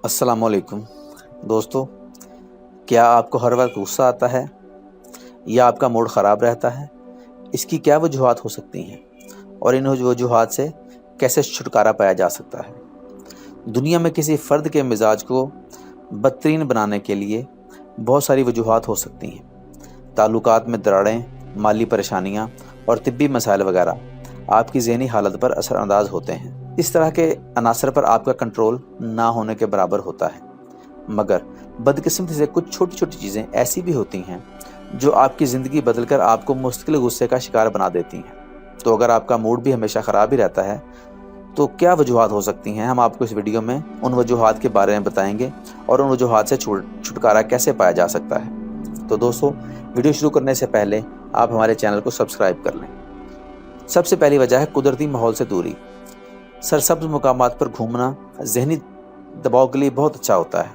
अस्सलाम वालेकुम दोस्तों, क्या आपको हर वक्त गुस्सा आता है या आपका मूड ख़राब रहता है? इसकी क्या वजूहात हो सकती हैं और इन वजूहात से कैसे छुटकारा पाया जा सकता है? दुनिया में किसी फ़र्द के मिजाज को बदतरीन बनाने के लिए बहुत सारी वजूहात हो सकती हैं। ताल्लुकात में दरारें, माली परेशानियाँ और तिब्बी मसाइल वगैरह आपकी ज़हनी हालत पर असरअंदाज होते हैं। इस तरह के अनासर पर आपका कंट्रोल ना होने के बराबर होता है। मगर बदकिस्मती से कुछ छोटी छोटी चीज़ें ऐसी भी होती हैं जो आपकी ज़िंदगी बदलकर आपको मुस्तकिल गुस्से का शिकार बना देती हैं। तो अगर आपका मूड भी हमेशा ख़राब ही रहता है तो क्या वजूहात हो सकती हैं? हम आपको इस वीडियो में उन वजूहात के बारे में बताएंगे और उन वजूहात से छुटकारा कैसे पाया जा सकता है। तो दोस्तों, वीडियो शुरू करने से पहले आप हमारे चैनल को सब्सक्राइब कर लें। सबसे पहली वजह है कुदरती माहौल से दूरी। सरसब्ज मुकामात पर घूमना ज़हनी दबाव के लिए बहुत अच्छा होता है।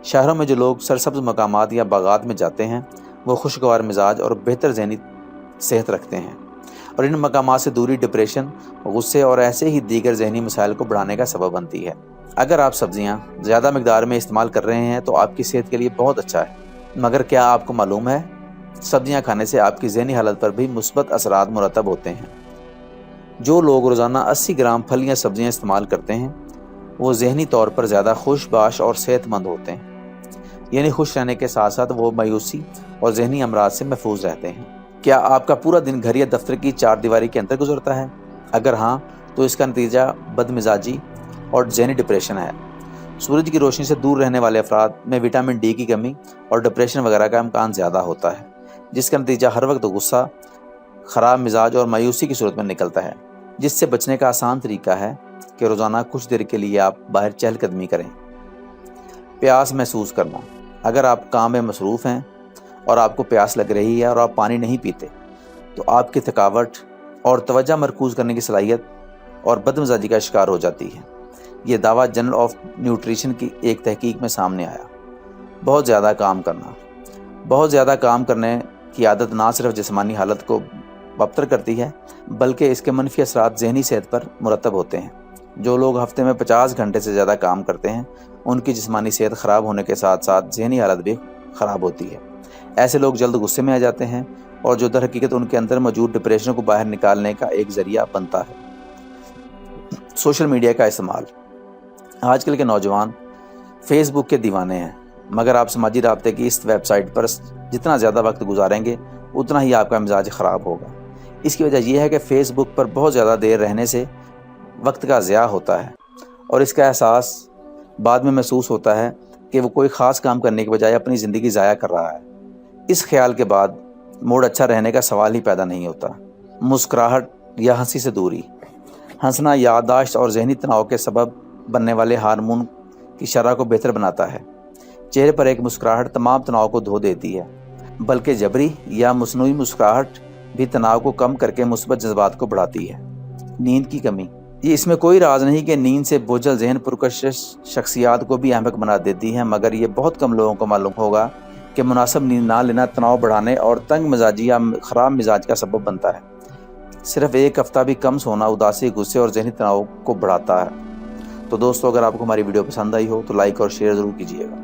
शहरों में जो लोग सरसब्ज मकामात या बागात में जाते हैं वो खुशगवार मिजाज और बेहतर ज़हनी सेहत रखते हैं, और इन मकामात से दूरी डिप्रेशन, गुस्से और ऐसे ही दीगर ज़हनी मसाइल को बढ़ाने का सबब बनती है। अगर आप सब्ज़ियाँ ज़्यादा मिकदार में इस्तेमाल कर रहे हैं तो आपकी सेहत के लिए बहुत अच्छा है। मगर क्या आपको मालूम है, सब्ज़ियाँ खाने से आपकी ज़हनी हालत पर भी मुस्बत असरात मुरतब होते हैं। जो लोग रोज़ाना 80 ग्राम फल या सब्ज़ियाँ इस्तेमाल करते हैं वो ज़हनी तौर पर ज़्यादा खुशबाश और सेहतमंद होते हैं। यानी खुश रहने के साथ साथ वो मायूसी और ज़हनी अमराज से महफूज रहते हैं। क्या आपका पूरा दिन घर या दफ्तर की चार दीवारी के अंदर गुजरता है? अगर हाँ, तो इसका नतीजा बदमिजाजी और ज़हनी डिप्रेशन है। सूरज की रोशनी से दूर रहने वाले अफराद में विटामिन डी की कमी और डिप्रेशन वगैरह का इम्कान ज़्यादा होता है, जिसका नतीजा हर वक्त गुस्सा, ख़राब मिजाज और मायूसी की सूरत में निकलता है। जिससे बचने का आसान तरीका है कि रोज़ाना कुछ देर के लिए आप बाहर चहलकदमी करें। प्यास महसूस करना। अगर आप काम में मसरूफ़ हैं और आपको प्यास लग रही है और आप पानी नहीं पीते तो आपकी थकावट और तवज्जो मरकूज़ करने की सलाहियत और बदमिजाजी का शिकार हो जाती है। ये दावा जर्नल ऑफ न्यूट्रिशन की एक तहकीक में सामने आया। बहुत ज़्यादा काम करना। बहुत ज़्यादा काम करने की आदत ना सिर्फ जिस्मानी हालत को बदतर करती है बल्कि इसके मनफी असरात ज़हनी सेहत पर मुरतब होते हैं। जो लोग हफ्ते में 50 घंटे से ज़्यादा काम करते हैं उनकी जिस्मानी सेहत ख़राब होने के साथ साथ ज़हनी हालत भी ख़राब होती है। ऐसे लोग जल्द गुस्से में आ जाते हैं और जो दर हकीकत उनके अंदर मौजूद डिप्रेशन को बाहर निकालने का एक ज़रिया बनता है। सोशल मीडिया का इस्तेमाल। आजकल के नौजवान फेसबुक के दीवाने हैं, मगर आप समाजी राब्ते की इस वेबसाइट पर जितना ज़्यादा वक्त गुजारेंगे उतना ही आपका मिजाज ख़राब होगा। इसकी वजह यह है कि फ़ेसबुक पर बहुत ज़्यादा देर रहने से वक्त का ज़िया होता है और इसका एहसास बाद में महसूस होता है कि वो कोई ख़ास काम करने के बजाय अपनी ज़िंदगी ज़ाया कर रहा है। इस ख्याल के बाद मूड अच्छा रहने का सवाल ही पैदा नहीं होता। मुस्कुराहट या हंसी से दूरी। हंसना याददाश्त और ज़हनी तनाव के सबब बनने वाले हार्मोन की शरह को बेहतर बनाता है। चेहरे पर एक मुस्कुराहट तमाम तनाव को धो देती है, बल्कि जबरी या मसनूई मुस्कुराहट भी तनाव को कम करके मुस्बत जज्बात को बढ़ाती है। नींद की कमी। ये इसमें कोई राज नहीं कि नींद से बोझल ज़हन पुरकशिश शख्सियात को भी अहमक बना देती है, मगर ये बहुत कम लोगों को मालूम होगा कि मुनासिब नींद ना लेना तनाव बढ़ाने और तंग मिजाजी या ख़राब मिजाज का सबब बनता है। सिर्फ एक हफ्ता भी कम सोना उदासी, गुस्से और ज़हनी तनाव को बढ़ाता है। तो दोस्तों, अगर आपको हमारी वीडियो पसंद आई हो तो लाइक और शेयर ज़रूर कीजिएगा।